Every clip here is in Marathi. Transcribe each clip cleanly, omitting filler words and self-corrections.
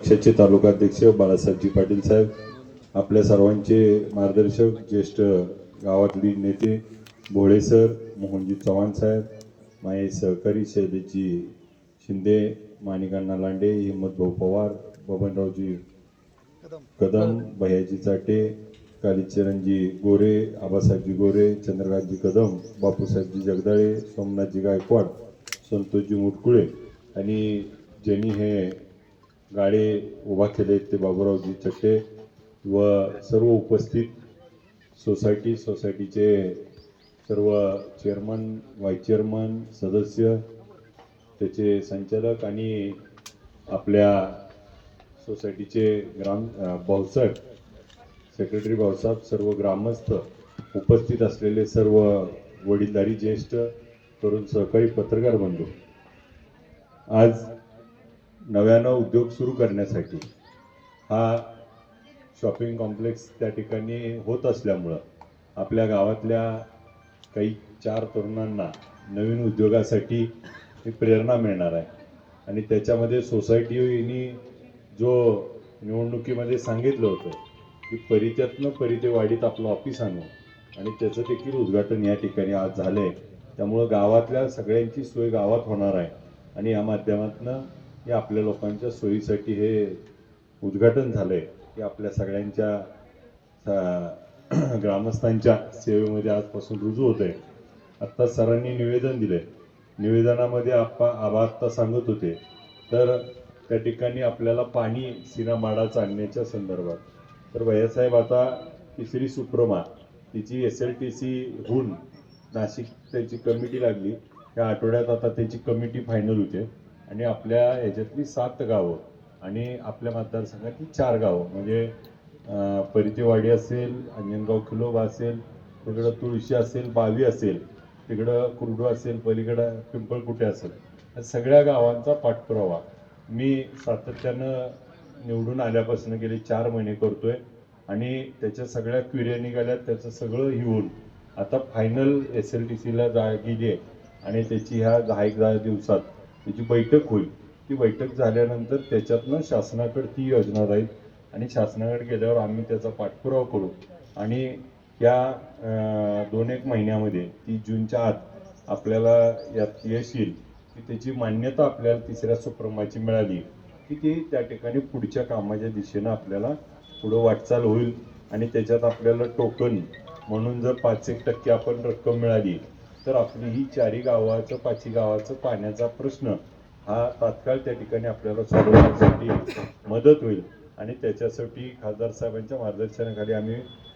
पक्षाचे तालुकाध्यक्ष बाळासाहेबजी पाटील साहेब, आपल्या सर्वांचे मार्गदर्शक, ज्येष्ठ गावातली नेते भोळे सर, मोहनजी चव्हाण साहेब, माझे सहकारी शैलेशजी शिंदे, माणिकांना लांडे, हिम्मतभाऊ पवार, बबनरावजी कदम, भैयाजी चाटे, कालीचरणजी गोरे, आबासाहेबजी गोरे, चंद्रकांतजी कदम, बापूसाहेबजी जगदाळे, सोमनाथजी गायकवाड, संतोषजी मुटकुळे आणि ज्यांनी हे गाडे उभा केले ते बाबूरावजी चट्टे व सर्व उपस्थित सोसायटीचे सर्व चेअरमन, व्हाईस चेअरमन, सदस्य, त्याचे संचालक आणि आपल्या सोसायटीचे भाऊसाहेब, सेक्रेटरी भाऊसाहेब, सर्व ग्रामस्थ, उपस्थित असलेले सर्व वडीलधारी ज्येष्ठ तरुण सहकारी पत्रकार बंधू, आज नव्यानं उद्योग सुरू करण्यासाठी हा शॉपिंग कॉम्प्लेक्स त्या ठिकाणी होत असल्यामुळं आपल्या गावातल्या काही 4 तरुणांना नवीन उद्योगासाठी एक प्रेरणा मिळणार आहे. आणि त्याच्यामध्ये सोसायटीने जो निवडणुकीमध्ये सांगितलं होतं की परित्यातनं परितेवाडीत आपलं ऑफिस आणू, आणि त्याचं देखील उद्घाटन या ठिकाणी आज झालंय. त्यामुळं गावातल्या सगळ्यांची सोय गावात होणार आहे आणि या माध्यमातनं हे आपल्या लोकांच्या सोयीसाठी हे उद्घाटन झालंय की आपल्या सगळ्यांच्या ग्रामस्थांच्या सेवेमध्ये आजपासून रुजू होत आहे. आत्ता सरांनी निवेदन दिले, निवेदनामध्ये आबा आत्ता सांगत होते, तर त्या ठिकाणी आपल्याला पाणी सीनामाडाचं आणण्याच्या संदर्भात, तर भैयासाहेब आता तिसरी सुप्रमा तिची SLTC होऊन नाशिक त्याची कमिटी लागली, त्या आठवड्यात आता त्याची कमिटी फायनल होते आणि आपल्या ह्याच्यातली 7 गावं आणि आपल्या मतदारसंघातली 4 गावं म्हणजे परितेवाडी असेल, अंजनगाव खिलोबा असेल, तिकडं तुळशी असेल, बावी असेल, तिकडं कुर्डू असेल, पलीकडं पिंपळकुटे असेल, या सगळ्या गावांचा पाठपुरावा मी सातत्यानं निवडून आल्यापासून गेले 4 महिने करतोय आणि त्याच्या सगळ्या क्वेऱ्या निघाल्यात, त्याचं सगळं होऊन आता फायनल SLTCला गेली आहे आणि त्याची ह्या 10 दिवसात त्याची बैठक होईल. ती बैठक झाल्यानंतर त्याच्यातनं शासनाकडे ती योजना राहील आणि शासनाकडे गेल्यावर आम्ही त्याचा पाठपुरावा करू आणि या 2-1 महिन्यामध्ये 30 जूनच्या आत आपल्याला यात यश येईल की त्याची मान्यता आपल्याला तिसऱ्या सुप्रमाची मिळाली की ती त्या ठिकाणी पुढच्या कामाच्या दिशेनं आपल्याला पुढं वाटचाल होईल. आणि त्याच्यात आपल्याला टोकन म्हणून जर 5% आपण रक्कम मिळाली तर आपली ही 4 गावाचं 5 गावाचं पाण्याचा प्रश्न हा तात्काळ त्या ठिकाणी आपल्याला सोडवण्यासाठी मदत होईल आणि त्याच्यासाठी खासदार साहेबांच्या मार्गदर्शनाखाली आम्ही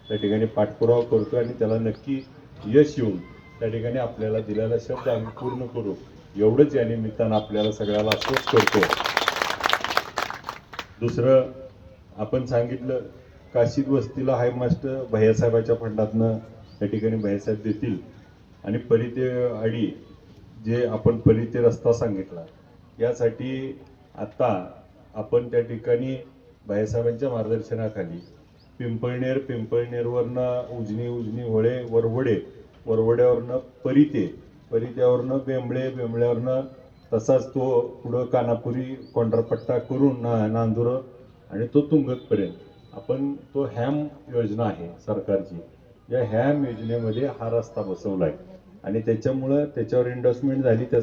त्या ठिकाणी पाठपुरावा करतो आणि त्याला नक्की यश येऊन त्या ठिकाणी आपल्याला दिलेला शब्द आम्ही पूर्ण करू, एवढंच या निमित्तानं आपल्याला सगळ्याला आश्वस्त करतो. दुसरं आपण सांगितलं, काशीद वस्तीला हाय मास्टर भैयासाहेबाच्या फंडातनं त्या ठिकाणी भैयासाहेब देतील आणि परितेवाडी जे आपण परिते रस्ता सांगितला यासाठी आता आपण त्या ठिकाणी भैयासाहेबांच्या मार्गदर्शनाखाली पिंपळनेरवरनं उजनी होळे वरवड्यावरनं परित्यावरनं बेंबळ्यावरनं तसाच तो पुढं कानापुरी कोंढरपट्टा करून नांदुरं आणि तो तुंगतपर्यंत आपण तो हॅम योजना आहे सरकारची, या हॅम योजनेमध्ये हा रस्ता बसवलाय आणि त्याच्यामुळं त्याच्यावर इन्व्हेस्टमेंट झाली.